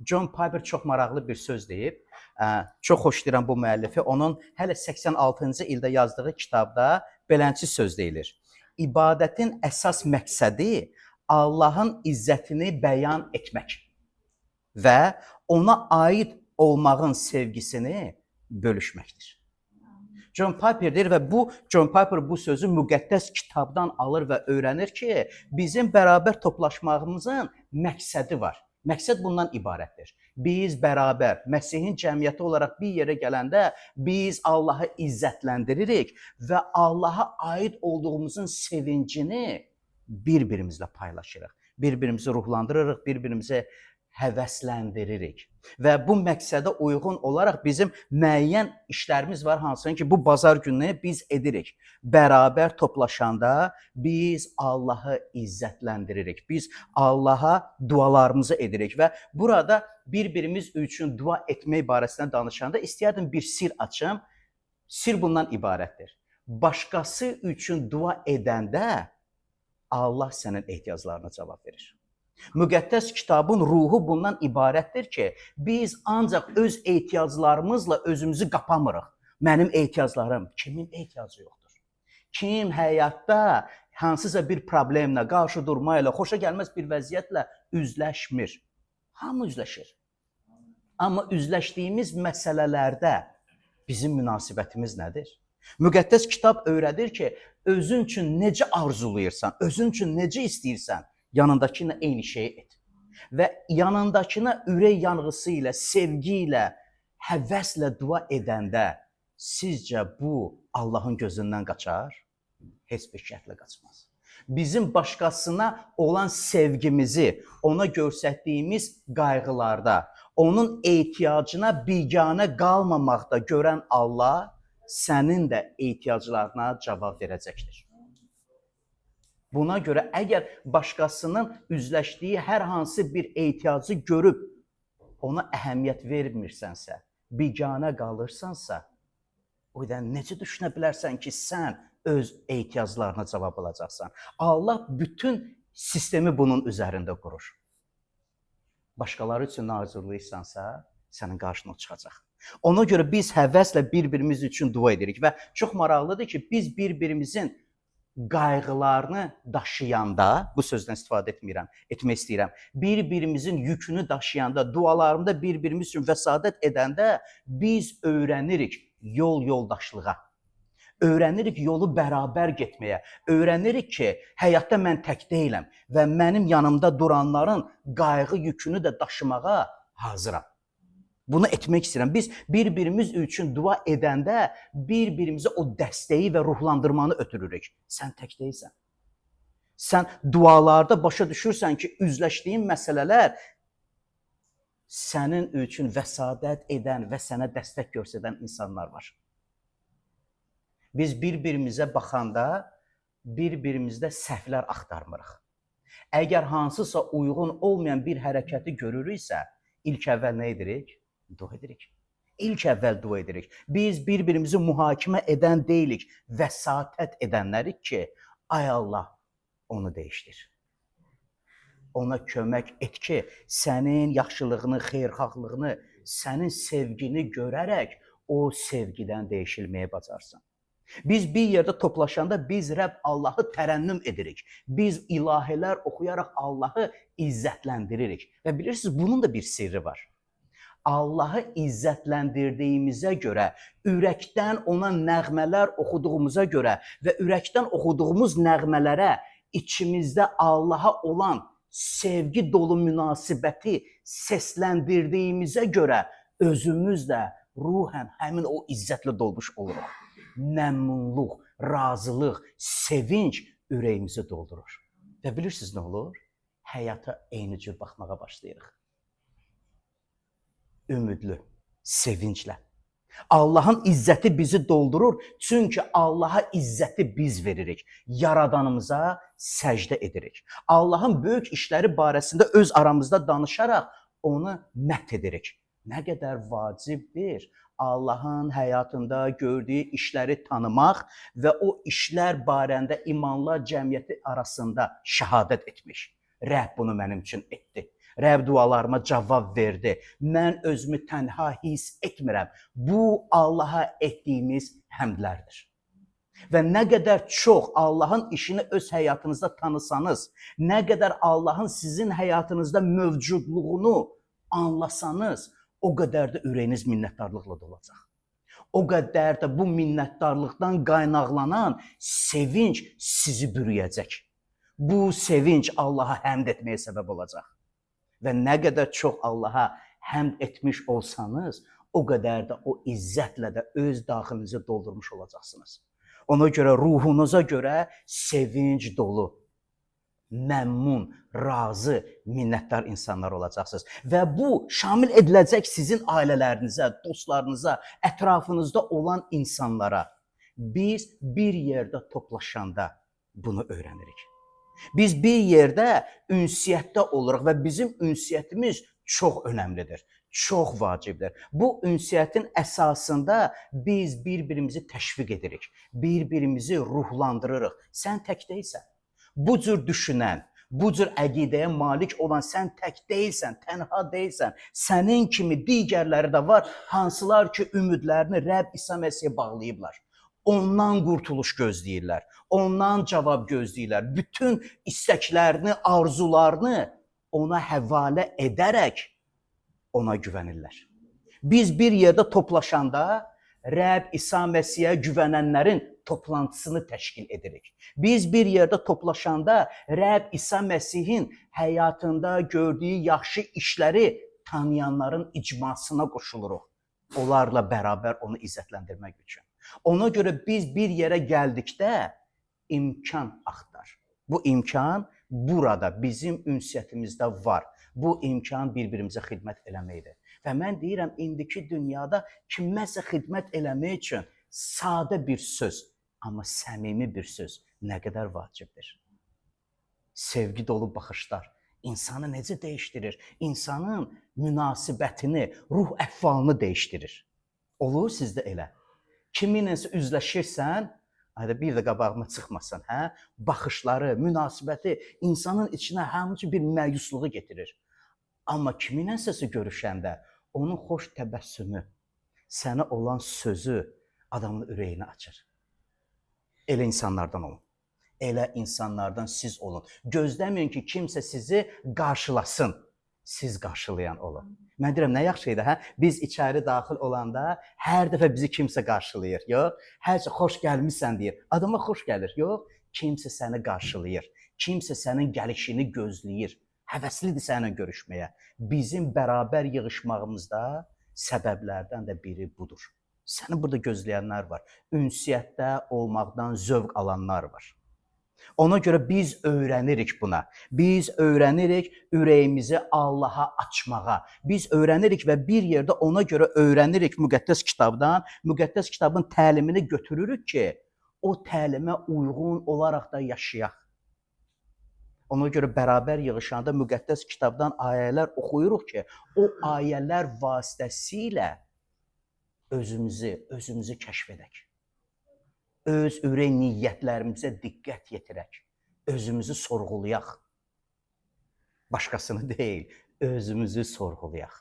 John Piper çox maraqlı bir söz deyib. Çox xoşlayıram bu müəllifi. Onun hələ 86-cı ildə yazdığı kitabda beləncə söz deyilir. İbadətin əsas məqsədi Allahın izzətini bəyan etmək və ona aid olmağın sevgisini bölüşməkdir. John Piper deyir və John Piper bu sözü müqəddəs kitabdan alır və öyrənir ki, bizim bərabər toplaşmağımızın məqsədi var. Məqsəd bundan ibarətdir. Biz bərabər Məsihin cəmiyyəti olaraq bir yerə gələndə biz Allahı izzətləndiririk və Allaha aid olduğumuzun sevincini bir-birimizlə paylaşırıq. Bir-birimizi ruhlandırırıq, bir-birimizi həvəsləndiririk. Və bu məqsədə uyğun olaraq bizim müəyyən işlərimiz var, hansını ki, bu bazar günü biz edirik. Bərabər toplaşanda biz Allahı izzətləndiririk. Biz Allaha dualarımızı edirik və burada bir-birimiz üçün dua etmək barəsində danışanda istəyərdim bir sir açım. Sir bundan ibarətdir. Başqası üçün dua edəndə Allah sənin ehtiyaclarına cavab verir. Müqəddəs kitabın ruhu bundan ibarətdir ki, biz ancaq öz ehtiyaclarımızla özümüzü qapamırıq. Mənim ehtiyaclarım, kimin ehtiyacı yoxdur? Kim həyatda hansısa bir problemlə, qarşı durmayla, xoşa gəlməz bir vəziyyətlə üzləşmir? Hamı üzləşir. Amma üzləşdiyimiz məsələlərdə bizim münasibətimiz nədir? Müqəddəs kitab öyrədir ki, özün üçün necə arzulayırsan, özün üçün necə istəyirsən, yanındakına eyni şeyi et. Və yanındakına ürək yanğısı ilə, sevgi ilə, həvəslə dua edəndə sizcə bu Allahın gözündən qaçar? Heç bir şəklə qaçmaz. Bizim başqasına olan sevgimizi ona göstərdiyimiz qayğılarda, onun ehtiyacına biganə qalmamaqda görən Allah sənin də ehtiyaclarına cavab verəcəkdir. Buna görə əgər başqasının üzləşdiyi hər hansı bir ehtiyacı görüb ona əhəmiyyət vermirsənsə, biganə qalırsansa, o yüzden necə düşünə bilərsən ki, sən öz ehtiyaclarına cavab alacaqsan? Allah bütün sistemi bunun üzərində qurur. Başqaları üçün hazırlayırsansa, sənin qarşına çıxacaq. Ona görə biz həvəslə bir-birimiz üçün dua edirik və çox maraqlıdır ki, biz bir-birimizin qayğılarını daşıyanda, bu sözdən istifadə etmək istəyirəm, bir-birimizin yükünü daşıyanda, dualarında bir-birimiz üçün vəsadət edəndə biz öyrənirik yol yoldaşlığa, öyrənirik yolu bərabər getməyə, öyrənirik ki, həyatda mən tək deyiləm və mənim yanımda duranların qayğı yükünü də daşımağa hazıram. Bunu etmək istəyirəm. Biz bir-birimiz üçün dua edəndə bir-birimizə o dəstəyi və ruhlandırmanı ötürürük. Sən tək deyilsən. Sən dualarda başa düşürsən ki, üzləşdiyin məsələlər sənin üçün vəsadət edən və sənə dəstək göstərən insanlar var. Biz bir-birimizə baxanda bir-birimizdə səhvlər axtarmırıq. Əgər hansısa uyğun olmayan bir hərəkəti görürüksə, ilk əvvəl nə edirik? Dua edirik. İlk əvvəl dua edirik. Biz bir-birimizi mühakimə edən deyilik, vəsatət edənlərik ki, ay Allah, onu dəyişdir. Ona kömək et ki, sənin yaxşılığını, xeyirxahlığını, sənin sevgini görərək o sevgidən dəyişilməyə bacarsın. Biz bir yerdə toplaşanda biz Rəbb Allahı tərənnüm edirik. Biz ilahilər oxuyaraq Allahı izzətləndiririk. Və bilirsiniz, bunun da bir sirri var. Allahı izzətləndirdiyimizə görə, ürəkdən ona nəğmələr oxuduğumuza görə və ürəkdən oxuduğumuz nəğmələrə içimizdə Allaha olan sevgi dolu münasibəti səsləndirdiyimizə görə özümüz də ruhən həmin o izzətlə dolmuş oluruq. Məmnunluq, razılıq, sevinç ürəyimizi doldurur. Və bilirsiniz nə olur? Həyata eyni cür baxmağa başlayırıq. Ümidli, sevinclə. Allahın izzəti bizi doldurur, çünki Allaha izzəti biz veririk. Yaradanımıza səcdə edirik. Allahın böyük işləri barəsində öz aramızda danışaraq onu məth edirik. Nə qədər vacibdir Allahın həyatında gördüyü işləri tanımaq və o işlər barəndə imanlar cəmiyyəti arasında şəhadət etmiş. Rəbb bunu mənim üçün etdi. Rəbb dualarıma cavab verdi. Mən özümü tənha hiss etmirəm. Bu Allaha etdiyimiz həmdlərdir. Və nə qədər çox Allahın işini öz həyatınızda tanısanız, nə qədər Allahın sizin həyatınızda mövcudluğunu anlasanız, o qədər də ürəyiniz minnətdarlıqla dolacaq. O qədər də bu minnətdarlıqdan qaynaqlanan sevinc sizi bürüyəcək. Bu sevinc Allaha həmd etməyə səbəb olacaq. Və nə qədər çox Allaha həmd etmiş olsanız, o qədər də o izzətlə də öz daxilinizi doldurmuş olacaqsınız. Ona görə ruhunuza görə sevinc dolu, məmnun, razı, minnətdar insanlar olacaqsınız. Və bu şamil ediləcək sizin ailələrinizə, dostlarınıza, ətrafınızda olan insanlara. Biz bir yerdə toplaşanda bunu öyrənirik. Biz bir yerdə ünsiyyətdə oluruq və bizim ünsiyyətimiz çox önəmlidir, çox vacibdir. Bu ünsiyyətin əsasında biz bir-birimizi təşviq edirik, bir-birimizi ruhlandırırıq. Sən tək deyilsən. Bu cür düşünən, bu cür əqidəyə malik olan sən tək deyilsən, tənha deyilsən. Sənin kimi digərləri də var, hansılar ki, ümidlərini Rəbb İsa Məsihə bağlayıblar. Ondan qurtuluş gözləyirlər, ondan cavab gözləyirlər. Bütün istəklərini, arzularını ona həvalə edərək ona güvənirlər. Biz bir yerdə toplaşanda Rəbb İsa Məsihə güvənənlərin toplantısını təşkil edirik. Biz bir yerdə toplaşanda Rəbb İsa Məsihin həyatında gördüyü yaxşı işləri tanıyanların icmasına qoşuluruq. Onlarla bərabər onu izzətləndirmək üçün. Ona görə biz bir yerə gəldikdə imkan axtar. Bu imkan burada bizim ünsiyyətimizdə var. Bu imkan bir-birimizə xidmət eləməkdir. Və mən deyirəm, indiki dünyada kiməsə xidmət eləmək üçün sadə bir söz, amma səmimi bir söz nə qədər vacibdir. Sevgi dolu baxışlar insanı necə dəyişdirir? İnsanın münasibətini, ruh əhvalını dəyişdirir. Olur sizdə elə. Kiminləsə üzləşirsən, bir də qabağıma çıxmasan, baxışları, münasibəti insanın içinə həmişə bir məyusluğu getirir. Amma kiminləsə görüşəndə onun xoş təbəssümü, sənə olan sözü adamın ürəyini açır. Elə insanlardan olun. Elə insanlardan siz olun. Gözləməyin ki, kimsə sizi qarşılasın. Siz qarşılayan olun. Mən deyirəm, nə yaxşı idi, Biz içəri daxil olanda hər dəfə bizi kimsə qarşılayır, yox? Hər şey xoş gəlmişsən deyir. Adama xoş gəlir, yox? Kimsə səni qarşılayır. Kimsə sənin gəlişini gözləyir. Həvəslidir səninlə görüşməyə. Bizim bərabər yığışmağımızda səbəblərdən də biri budur. Səni burada gözləyənlər var. Ünsiyyətdə olmaqdan zövq alanlar var. Ona görə biz öyrənirik buna. Biz öyrənirik ürəyimizi Allaha açmağa. Biz öyrənirik və bir yerdə ona görə öyrənirik müqəddəs kitabdan. Müqəddəs kitabın təlimini götürürük ki, o təlimə uyğun olaraq da yaşayaq. Ona görə bərabər yığışanda müqəddəs kitabdan ayələr oxuyuruq ki, o ayələr vasitəsilə özümüzü kəşf edək. Öz ürək niyyətlərimizə diqqət yetirək. Özümüzü sorğulayaq. Başqasını deyil, özümüzü sorğulayaq.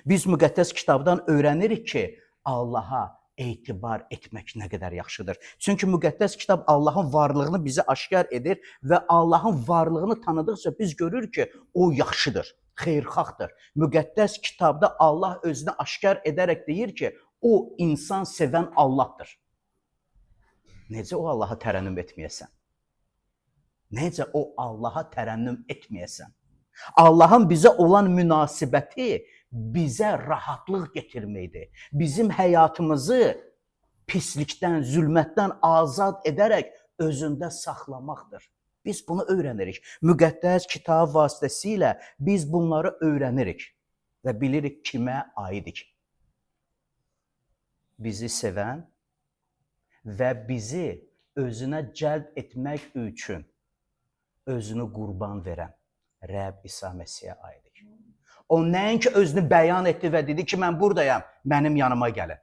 Biz müqəddəs kitabdan öyrənirik ki, Allaha etibar etmək nə qədər yaxşıdır. Çünki müqəddəs kitab Allahın varlığını bizə aşkar edir və Allahın varlığını tanıdıqca biz görürük ki, o yaxşıdır, xeyirxahdır. Müqəddəs kitabda Allah özünü aşkar edərək deyir ki, o insan sevən Allahdır. Necə o Allaha tərənnüm etməyəsən? Necə o Allaha tərənnüm etməyəsən? Allahın bizə olan münasibəti bizə rahatlıq getirməkdir. Bizim həyatımızı pislikdən, zülmətdən azad edərək özündə saxlamaqdır. Biz bunu öyrənirik. Müqəddəs kitab vasitəsilə biz bunları öyrənirik və bilirik kimə aidik. Bizi sevən və bizi özünə cəlb etmək üçün özünü qurban verən Rəbb İsa Məsihə aiddir. O nəinki özünü bəyan etdi və dedi ki, mən buradayam, mənim yanıma gəlin.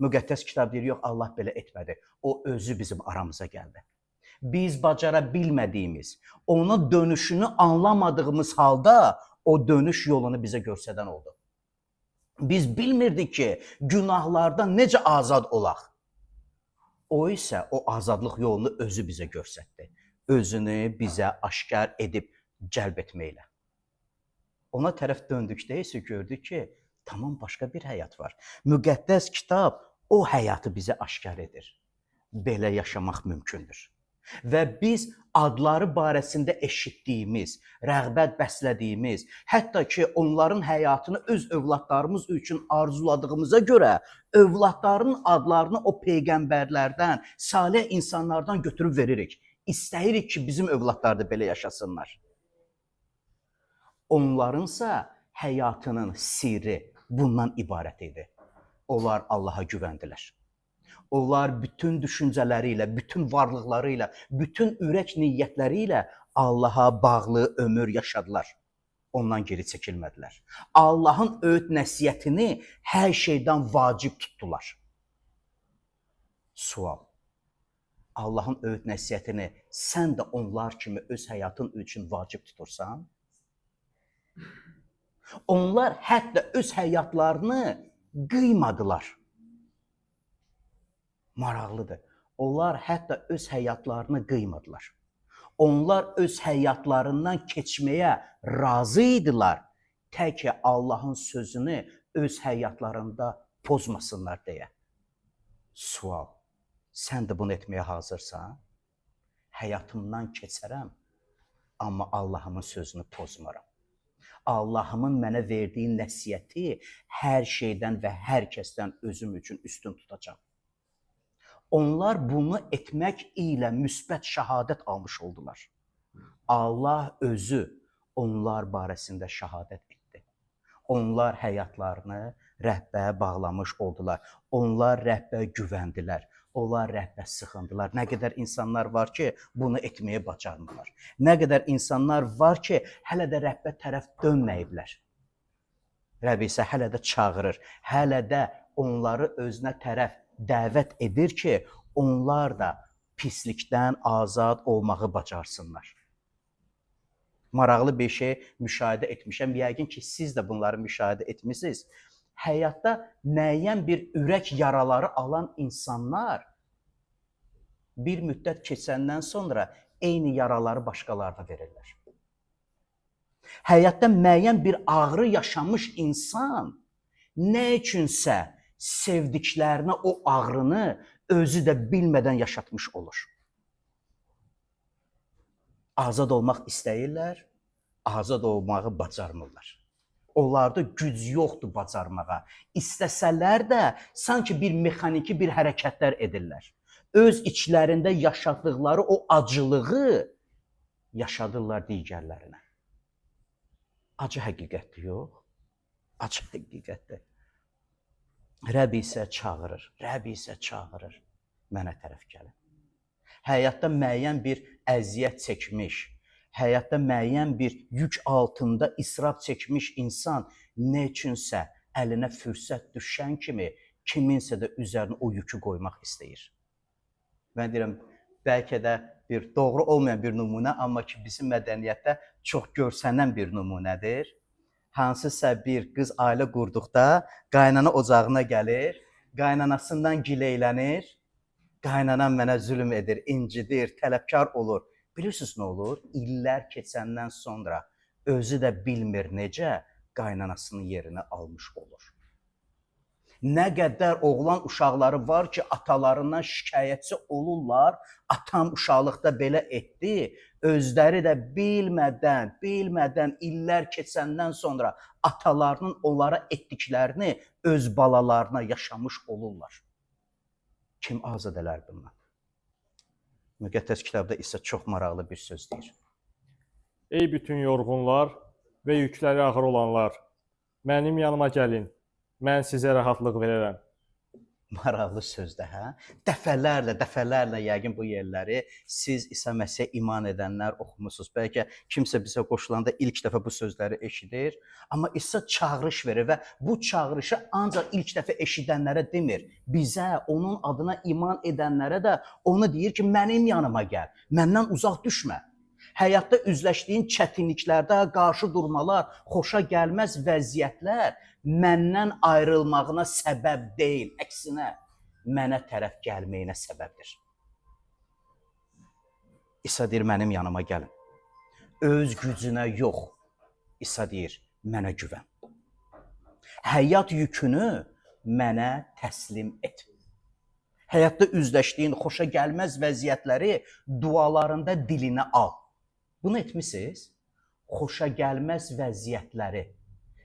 Müqəddəs kitab deyir, yox, Allah belə etmədi. O özü bizim aramıza gəldi. biz bacara bilmədiyimiz, ona dönüşünü anlamadığımız halda o dönüş yolunu bizə göstərən oldu. Biz bilmirdik ki, günahlardan necə azad olaq. O isə o azadlıq yolunu özü bizə göstərdi. Özünü bizə aşkar edib cəlb etməklə. Ona tərəf döndükdə isə gördük ki, tamam başqa bir həyat var. Müqəddəs kitab o həyatı bizə aşkar edir. Belə yaşamaq mümkündür. Və biz adları barəsində eşitdiyimiz, rəğbət bəslədiyimiz, hətta ki, onların həyatını öz övladlarımız üçün arzuladığımıza görə övladların adlarını o peyğəmbərlərdən, salih insanlardan götürüb veririk. İstəyirik ki, bizim övladlar da belə yaşasınlar. Onlarınsa həyatının sirri bundan ibarət idi. Onlar Allaha güvəndilər. Onlar bütün düşüncələri ilə, bütün varlıqları ilə, bütün ürək niyyətləri ilə Allaha bağlı ömür yaşadılar. Ondan geri çəkilmədilər. Allahın öyüd nəsihətini hər şeydən vacib tutdular. Sual. Allahın öyüd nəsihətini sən də onlar kimi öz həyatın üçün vacib tutursan? Onlar hətta öz həyatlarını qıymadılar. Maraqlıdır. Onlar hətta öz həyatlarını qıymadılar. Onlar öz həyatlarından keçməyə razı idilər. Tək ki, Allahın sözünü öz həyatlarında pozmasınlar deyə. Sual. Sən də bunu etməyə hazırsan? Həyatımdan keçərəm, amma Allahımın sözünü pozmaram. Allahımın mənə verdiyi nəsihəti hər şeydən və hər kəsdən özüm üçün üstün tutacağam. Onlar bunu etmək ilə müsbət şəhadət almış oldular. Allah özü onlar barəsində şəhadət etdi. Onlar həyatlarını Rəbbə bağlamış oldular. Onlar Rəbbə güvəndilər. Onlar Rəbbə sıxındılar. Nə qədər insanlar var ki, bunu etməyə bacarmırlar. Nə qədər insanlar var ki, hələ də Rəbbə tərəf dönməyiblər. Rəbb isə hələ də çağırır. Hələ də onları özünə tərəf dəvət edir ki, onlar da pislikdən azad olmağı bacarsınlar. Maraqlı bir şey müşahidə etmişəm. Yəqin ki, siz də bunları müşahidə etmişsiniz. Həyatda müəyyən bir ürək yaraları alan insanlar bir müddət keçəndən sonra eyni yaraları başqalarına verirlər. Həyatda müəyyən bir ağrı yaşamış insan nə üçünsə sevdiklərinə o ağrını özü də bilmədən yaşatmış olur. Azad olmaq istəyirlər, azad olmağı bacarmırlar. Onlarda güc yoxdur bacarmağa. İstəsələr də sanki bir mexaniki bir hərəkətlər edirlər. Öz içlərində yaşadıqları o acılığı yaşadırlar digərlərinə. Acı həqiqətdir, yox. Acı həqiqətdir. Rəbb isə çağırır, Rəbb isə çağırır, mənə tərəf gəlin. Həyatda müəyyən bir əziyyət çəkmiş, həyatda müəyyən bir yük altında israf çəkmiş insan nə üçünsə əlinə fürsət düşən kimi kiminsə də üzərinə o yükü qoymaq istəyir. Mən deyirəm, bəlkə də bir doğru olmayan bir nümunə, amma ki, bizim mədəniyyətdə çox görsənən bir nümunədir. Hansısa bir qız ailə qurduqda qaynana ocağına gəlir, qaynanasından gileylənir, qaynanan mənə zülm edir, incidir, tələbkar olur. Bilirsiniz nə olur? İllər keçəndən sonra özü də bilmir necə qaynanasının yerini almış olur. Nə qədər oğlan uşaqları var ki, atalarından şikayətçi olurlar, atam uşaqlıqda belə etdi, özləri də bilmədən illər keçəndən sonra atalarının onlara etdiklərini öz balalarına yaşamış olurlar. Kim azad elər bundan? Müqəddəs kitabda isə çox maraqlı bir söz deyir. Ey bütün yorğunlar və yükləri ağır olanlar, mənim yanıma gəlin, mən sizə rahatlıq verərəm. Maraqlı sözdür, hə? Dəfələrlə yəqin bu yerləri siz İsa Məsihə iman edənlər oxumusunuz. Bəlkə kimsə bizə qoşulanda ilk dəfə bu sözləri eşidir, amma İsa çağırış verir və bu çağırışı ancaq ilk dəfə eşidənlərə demir. Bizə, onun adına iman edənlərə də onu deyir ki, mənim yanıma gəl, məndən uzaq düşmə. Həyatda üzləşdiyin çətinliklərdə qarşı durmalar, xoşa gəlməz vəziyyətlər məndən ayrılmağına səbəb deyil, əksinə mənə tərəf gəlməyinə səbəbdir. İsa deyir, mənim yanıma gəlin. Öz gücünə yox, İsa deyir, mənə güvən. Həyat yükünü mənə təslim et. Həyatda üzləşdiyin xoşa gəlməz vəziyyətləri dualarında dilinə al. Bunu etmisiniz? Xoşa gəlməz vəziyyətləri,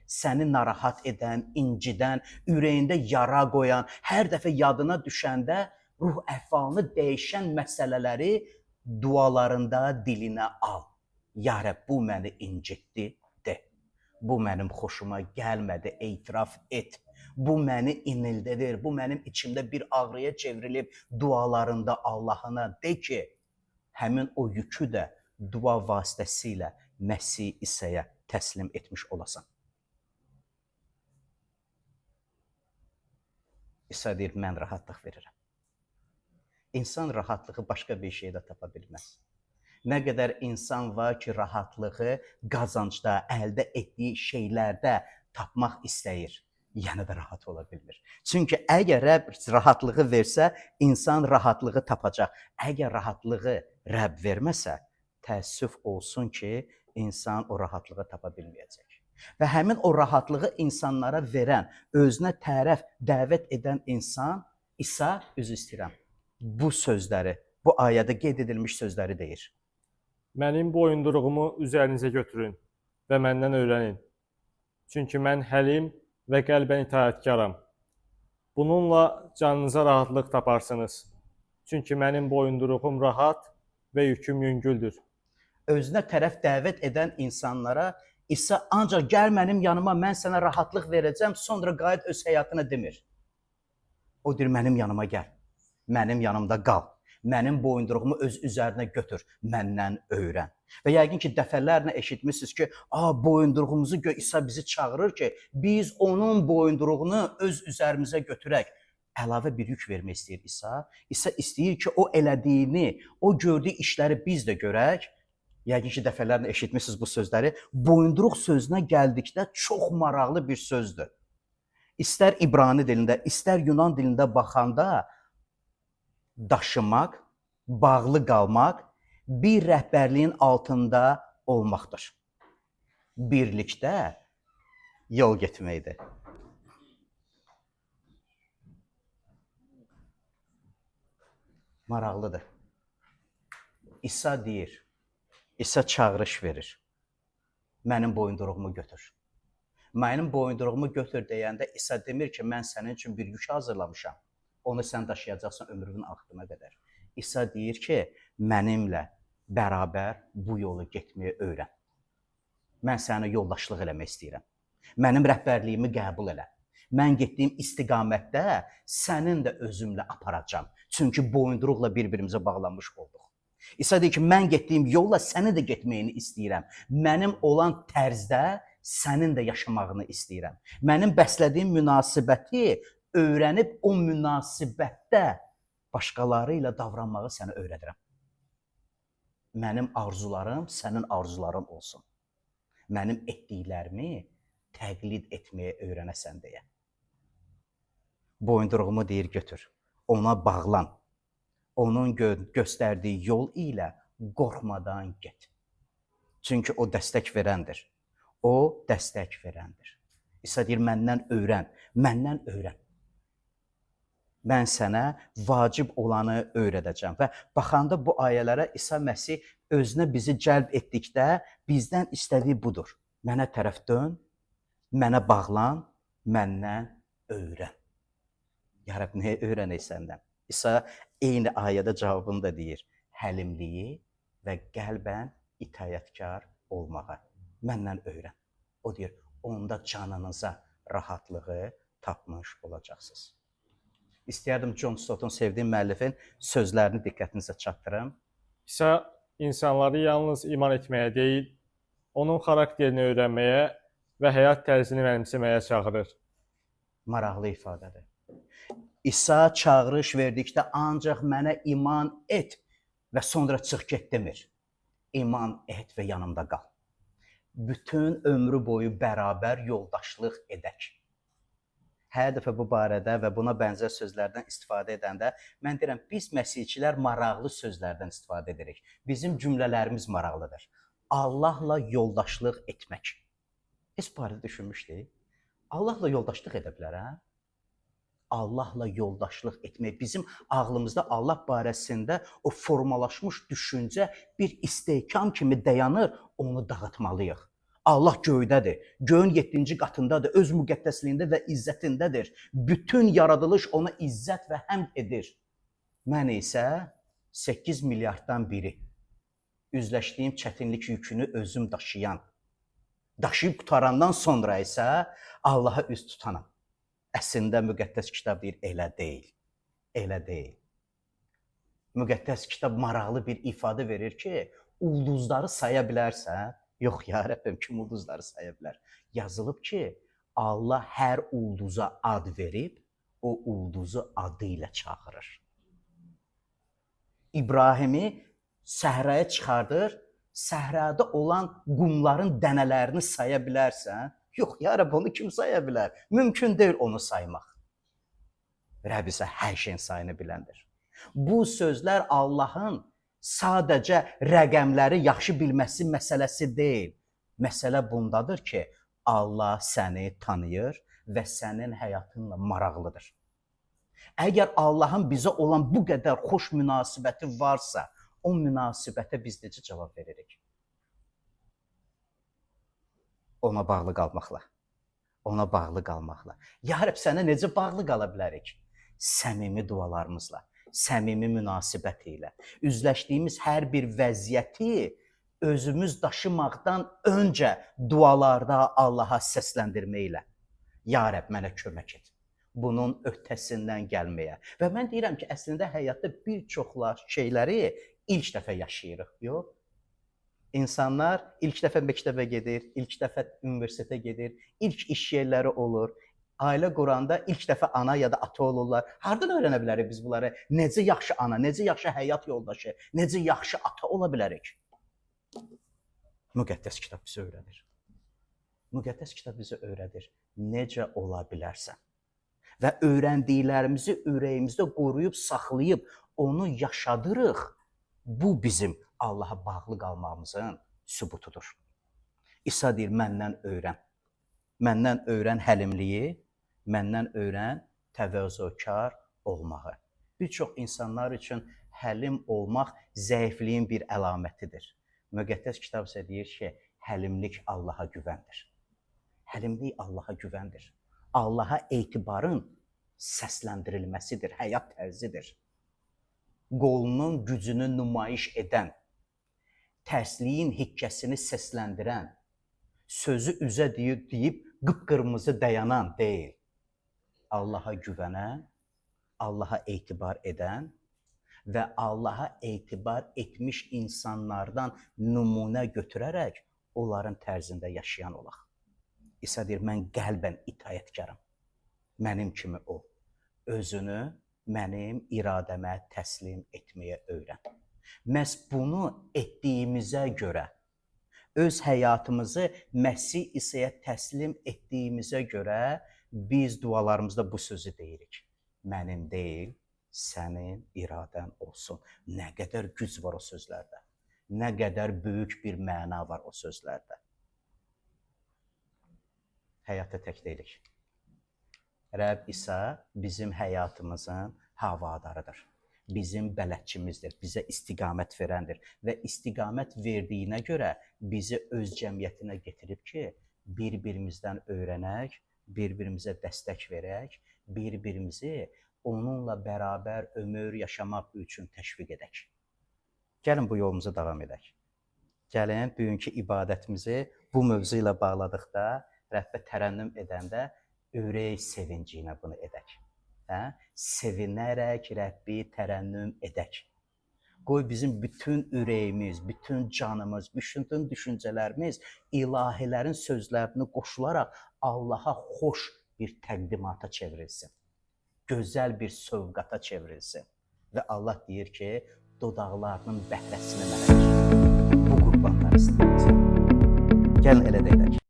səni narahat edən, incidən, ürəyində yara qoyan, hər dəfə yadına düşəndə ruh əhvalını dəyişən məsələləri dualarında dilinə al. Ya Rəbb, bu məni incitdi, de. Bu mənim xoşuma gəlmədi, etiraf et. Bu məni inildirir, bu mənim içimdə bir ağrıya çevrilib dualarında Allahına de ki, həmin o yükü də dua vasitəsilə Məsih İsa'ya təslim etmiş olasan. İsa deyir, mən rahatlıq verirəm. İnsan rahatlığı başqa bir şeydə tapa bilməz. Nə qədər insan var ki, rahatlığı qazancda, əldə etdiyi şeylərdə tapmaq istəyir, yenə də rahat ola bilmir. Çünki əgər Rəbb rahatlığı versə, insan rahatlığı tapacaq. Əgər rahatlığı Rəbb verməsə, təəssüf olsun ki, insan o rahatlığı tapa bilməyəcək. Və həmin o rahatlığı insanlara verən, özünə tərəf dəvət edən insan İsa, üzr istəyirəm, bu sözləri, bu ayədə qeyd edilmiş sözləri deyir. Mənim boyunduruğumu üzərinizə götürün və məndən öyrənin. Çünki mən həlim və qəlbən itaətkaram. Bununla canınıza rahatlıq taparsınız. Çünki mənim boyunduruğum rahat və yüküm yüngüldür. Özünə tərəf dəvət edən insanlara İsa ancaq gəl mənim yanıma, mən sənə rahatlıq verəcəm, sonra qayıt öz həyatına demir. O deyir, mənim yanıma gəl, mənim yanımda qal, mənim boyunduruğumu öz üzərinə götür, məndən öyrən. Və yəqin ki, dəfələrlə eşitmişsiniz ki, boyunduruğumuzu İsa bizi çağırır ki, biz onun boyunduruğunu öz üzərimizə götürək. Əlavə bir yük vermək istəyir İsa. İsa istəyir ki, o elədiyini, o gördüyü işləri biz də görək. Yəqin ki, dəfələrlə eşitmişsiniz bu sözləri. Boyunduruq sözünə gəldikdə çox maraqlı bir sözdür. İstər İbrani dilində, istər Yunan dilində baxanda daşımaq, bağlı qalmaq, bir rəhbərliyin altında olmaqdır. Birlikdə yol getməkdir. Maraqlıdır. İsa deyir, İsa çağırış verir. Mənim boyunduruğumu götür. Mənim boyunduruğumu götür deyəndə İsa demir ki, mən sənin üçün bir yük hazırlamışam. Onu sən daşıyacaqsan ömrünün axırına qədər. İsa deyir ki, mənimlə bərabər bu yolu getməyi öyrən. Mən sənə yoldaşlıq eləmək istəyirəm. Mənim rəhbərliyimi qəbul elə. Mən getdiyim istiqamətdə sənin də özümlə aparacam. Çünki boyunduruqla bir-birimizə bağlanmış olduq. İsa deyir ki, mən getdiyim yolla səni də getməyini istəyirəm. Mənim olan tərzdə sənin də yaşamağını istəyirəm. Mənim bəslədiyim münasibəti öyrənib o münasibətdə başqaları ilə davranmağı sənə öyrədirəm. Mənim arzularım sənin arzuların olsun. Mənim etdiklərimi təqlid etməyə öyrənəsən deyə. Boyunduruğumu deyir götür, ona bağlan. Onun göstərdiyi yol ilə qorxmadan get. Çünki o dəstək verəndir. O dəstək verəndir. İsa deyir, məndən öyrən, məndən öyrən. Mən sənə vacib olanı öyrədəcəm. Və baxanda bu ayələrə İsa Məsih özünə bizi cəlb etdikdə bizdən istədiyi budur. Mənə tərəf dön, mənə bağlan, məndən öyrən. Ya Rəbb, nəyə öyrənək səndən? İsa eyni ayədə cavabını da deyir. Həlimliyi və qəlbən itaətkar olmağa. Məndən öyrən. O deyir, onda canınıza rahatlığı tapmış olacaqsınız. İstəyərdim John Stott'un sevdiyim müəllifin sözlərini diqqətinizə çatdırım. İsa insanları yalnız iman etməyə deyil, onun xarakterini öyrənməyə və həyat tərzini mənimsəməyə çağırır. Maraqlı ifadədir. İsa çağırış verdikdə ancaq mənə iman et və sonra çıx get demir. İman et və yanımda qal. Bütün ömrü boyu bərabər yoldaşlıq edək. Hər dəfə bu barədə və buna bənzər sözlərdən istifadə edəndə mən deyirəm, biz məsihçilər maraqlı sözlərdən istifadə edirik. Bizim cümlələrimiz maraqlıdır. Allahla yoldaşlıq etmək. Heç bu barədə düşünmüşdük? Allahla yoldaşlıq edə bilər, hə? Allahla yoldaşlıq etmək. Bizim ağlımızda Allah barəsində o formalaşmış düşüncə bir istehkam kimi dayanır, onu dağıtmalıyıq. Allah göydədir, göyün 7-ci qatındadır, öz müqəddəsliyində və izzətindədir. Bütün yaradılış ona izzət və həmd edir. Mən isə 8 milyarddan biri, üzləşdiyim çətinlik yükünü özüm daşıyıb qutarandan sonra isə Allaha üz tutanam. Əslində müqəddəs kitab deyir, elə deyil, elə deyil. Müqəddəs kitab maraqlı bir ifadə verir ki, ulduzları saya bilərsən. Yox ya Rəbbim, kim ulduzları saya bilər? Yazılıb ki, Allah hər ulduza ad verib, o ulduzu adı ilə çağırır. İbrahimi səhraya çıxardır, səhrada olan qumların dənələrini saya bilərsən? Yox ya Rəbb, onu kim saya bilər? Mümkün deyil onu saymaq. Rəbb isə hər şeyin sayını biləndir. Bu sözlər Allahın sadəcə rəqəmləri yaxşı bilməsi məsələsi deyil. Məsələ bundadır ki, Allah səni tanıyır və sənin həyatınla maraqlıdır. Əgər Allahın bizə olan bu qədər xoş münasibəti varsa, o münasibətə biz necə cavab veririk? Ona bağlı qalmaqla. Ona bağlı qalmaqla. Ya Rəbb, sənə necə bağlı qala bilərik? Səmimi dualarımızla. Səmimi münasibət ilə, üzləşdiyimiz hər bir vəziyyəti özümüz daşımaqdan öncə dualarda Allaha səsləndirməklə. Ya Rəbb, mənə kömək et. Bunun öhdəsindən gəlməyə. Və mən deyirəm ki, əslində həyatda bir çoxlar şeyləri ilk dəfə yaşayırıq, yox? İnsanlar ilk dəfə məktəbə gedir, ilk dəfə universitetə gedir, ilk iş yerləri olur. Ailə quranda ilk dəfə ana ya da ata olurlar. Hardan öyrənə bilərik biz bunları? Necə yaxşı ana, necə yaxşı həyat yoldaşı, necə yaxşı ata ola bilərik? Müqəddəs kitab bizə öyrədir. Müqəddəs kitab bizə öyrədir. Necə ola bilərsən? Və öyrəndiklərimizi ürəyimizdə qoruyub, saxlayıb, onu yaşadırıq. Bu bizim Allaha bağlı qalmağımızın sübutudur. İsa deyir, məndən öyrən. Məndən öyrən həlimliyi, məndən öyrən təvazökar olmağı. Bir çox insanlar üçün həlim olmaq zəifliyin bir əlamətidir. Müqəddəs kitab isə deyir ki, həlimlik Allaha güvəndir. Həlimlik Allaha güvəndir. Allaha etibarın səsləndirilməsidir, həyat tərzidir. Qolunun gücünü nümayiş edən, tərsliyin hikkəsini səsləndirən, sözü üzə deyib qıpqırmızı dayanan deyil. Allaha güvənən, Allaha etibar edən və Allaha etibar etmiş insanlardan nümunə götürərək onların tərzində yaşayan olaq. İsa deyir, mən qəlbən itaətkaram. Mənim kimi o. Özünü mənim iradəmə təslim etməyə öyrən. Məhz bunu etdiyimizə görə, öz həyatımızı Məsih İsa'ya təslim etdiyimizə görə biz dualarımızda bu sözü deyirik. Mənim deyil, sənin iradən olsun. Nə qədər güc var o sözlərdə. Nə qədər böyük bir məna var o sözlərdə. Həyatda tək deyilik. Rəbb İsa bizim həyatımızın havadarıdır. Bizim bələdçimizdir, bizə istiqamət verəndir və istiqamət verdiyinə görə bizi öz cəmiyyətinə getirib ki, bir-birimizdən öyrənək, bir-birimizə dəstək verək, bir-birimizi onunla bərabər ömür yaşamaq üçün təşviq edək. Gəlin bu yolumuza davam edək. Gəlin bugünkü ibadətimizi bu mövzu ilə bağladıqda, Rəbbə tərənnüm edəndə ürək sevinci ilə bunu edək. Sevinərək Rəbbi tərənnüm edək. Qoy bizim bütün ürəyimiz, bütün canımız, bütün düşüncələrimiz ilahilərin sözlərini qoşularaq Allaha xoş bir təqdimata çevrilsin. Gözəl bir sövqata çevrilsin. Və Allah deyir ki, dodaqlarının bəhrəsini mənə ver. Bu qurbanları istəyirsən. Gəlin elə də edək.